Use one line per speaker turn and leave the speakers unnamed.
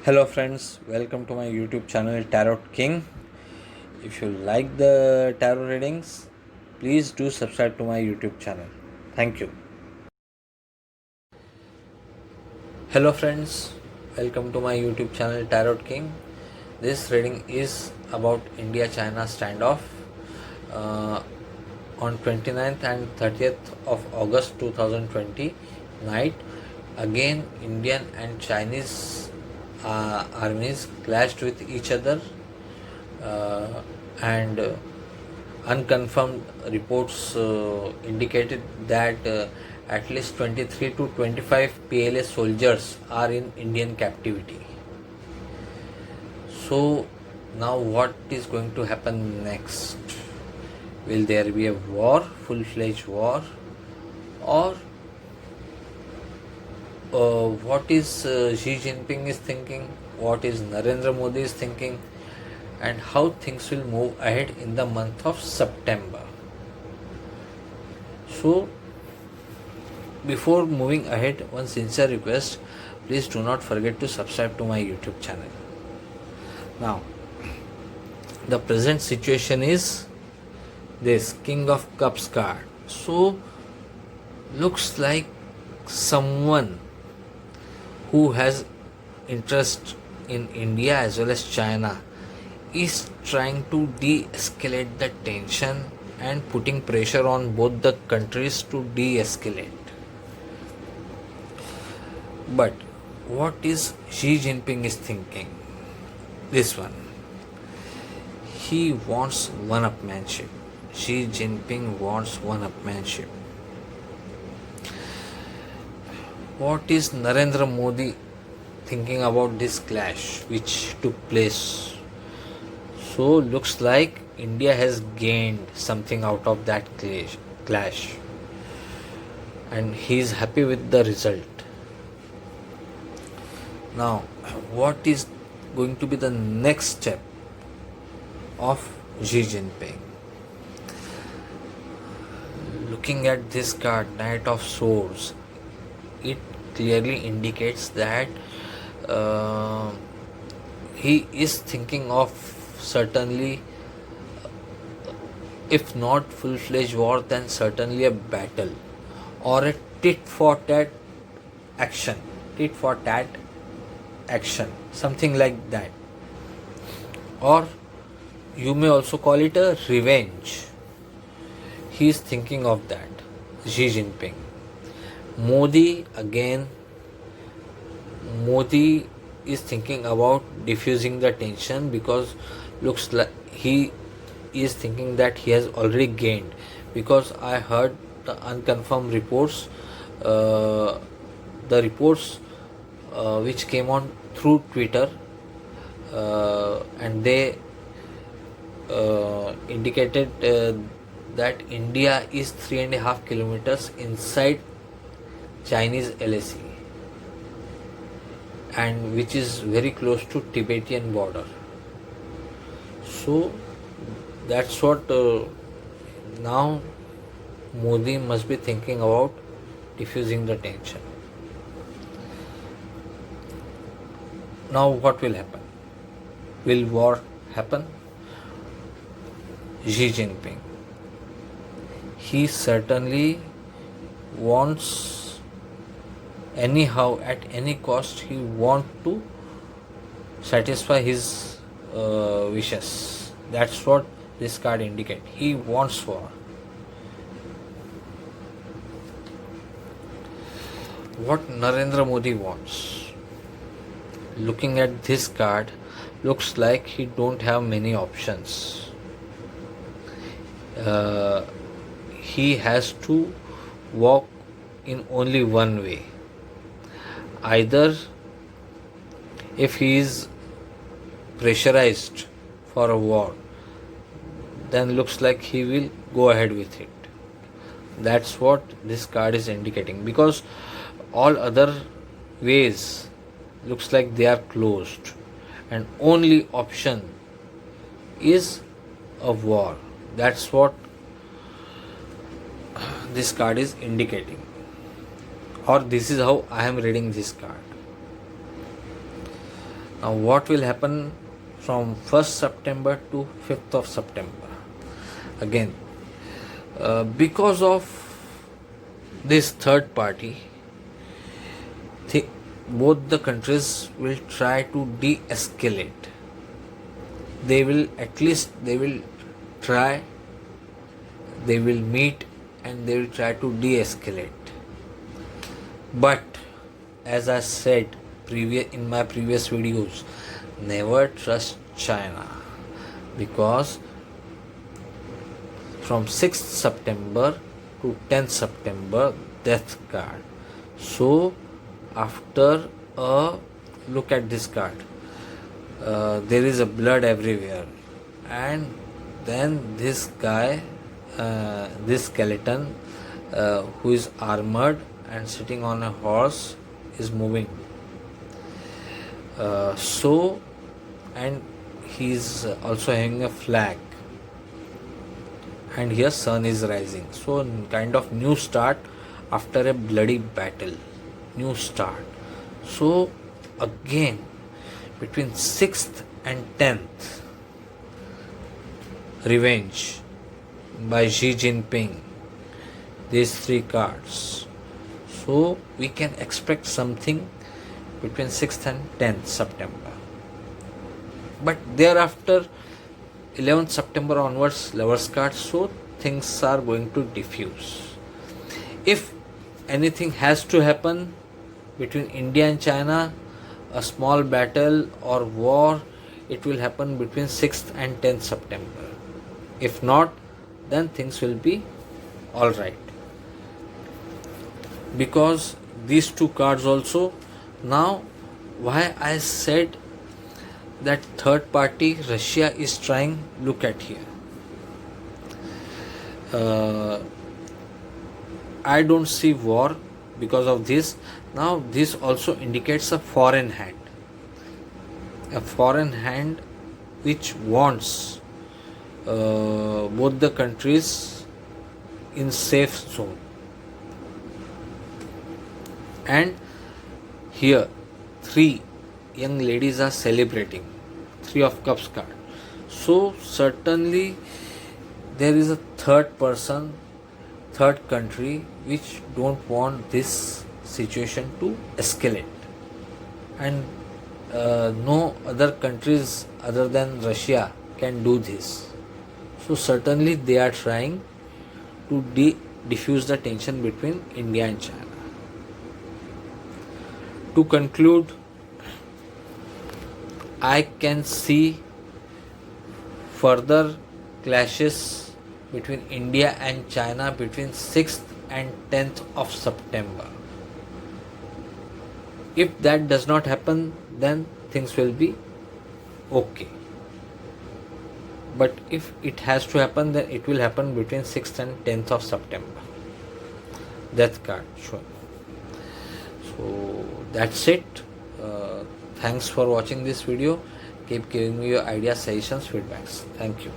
Hello friends, welcome to my YouTube channel Tarot King. If you like the tarot readings, please do subscribe to my YouTube channel. Thank you. Hello friends, welcome to my YouTube channel Tarot King. This reading is about India-China standoff uh, on 29th and 30th of August 2020 night. Again, Indian and Chinese armies clashed with each other, and unconfirmed reports indicated that at least 23 to 25 PLA soldiers are in Indian captivity. So, now what is going to happen next? Will there be a war, full fledged war, or what is Xi Jinping is thinking, what is Narendra Modi is thinking, and how things will move ahead in the month of September. So, before moving ahead, one sincere request, please do not forget to subscribe to my YouTube channel. Now, the present situation is this King of Cups card. So, looks like someone who has interest in India as well as China is trying to de-escalate the tension and putting pressure on both the countries to de-escalate. But what is Xi Jinping is thinking? This one. He wants one-upmanship. Xi Jinping wants one-upmanship. What is Narendra Modi thinking about this clash which took place? So looks like India has gained something out of that clash, and he is happy with the result. Now, what is going to be the next step of Xi Jinping? Looking at this card, Knight of Swords, it clearly indicates that he is thinking of certainly, if not full-fledged war, then certainly a battle or a tit-for-tat action. Tit-for-tat action, something like that. Or you may also call it a revenge. He is thinking of that, Xi Jinping. Modi is thinking about diffusing the tension, because looks like he is thinking that he has already gained, because I heard the unconfirmed reports, the reports which came on through Twitter, and they indicated that India is 3.5 kilometers inside Chinese LAC, and which is very close to Tibetan border. So that's what now Modi must be thinking about, diffusing the tension. Now what will happen? Will war happen? Xi Jinping, he certainly wants, anyhow, at any cost, he wants to satisfy his wishes. That's what this card indicates. He wants war. What Narendra Modi wants? Looking at this card, looks like he don't have many options. He has to walk in only one way. Either if he is pressurized for a war, then looks like he will go ahead with it. That's what this card is indicating, because all other ways looks like they are closed, and only option is a war. That's what this card is indicating, or this is how I am reading this card. Now, what will happen from 1st September to 5th of September? Again, because of this third party, both the countries will try to de-escalate. They will try, they will meet and they will try to de-escalate. But as I said in my previous videos, never trust China, because from 6th September to 10th September, death card. So after a look at this card, there is a blood everywhere, and then this guy, this skeleton, who is armored and sitting on a horse, is moving. And he is also having a flag, and here sun is rising. So kind of new start after a bloody battle. New start. So again, between 6th and 10th, revenge by Xi Jinping. These three cards. So we can expect something between 6th and 10th September. But thereafter, 11th September onwards, Lovers card. So things are going to diffuse. If anything has to happen between India and China, a small battle or war, it will happen between 6th and 10th September. If not, then things will be alright. Because these two cards also, now why I said that third party Russia is trying, look at here. I don't see war because of this. Now this also indicates a foreign hand. A foreign hand which wants both the countries in safe zone. And here 3 young ladies are celebrating. 3 of Cups card. So certainly there is a third person, third country which don't want this situation to escalate, and no other countries other than Russia can do this. So certainly they are trying to diffuse the tension between India and China. To conclude, I can see further clashes between India and China between 6th and 10th of September. If that does not happen, then things will be okay. But if it has to happen, then it will happen between 6th and 10th of September. Death card shown. So that's it. Thanks for watching this video. Keep giving me your ideas, suggestions, feedbacks. Thank you.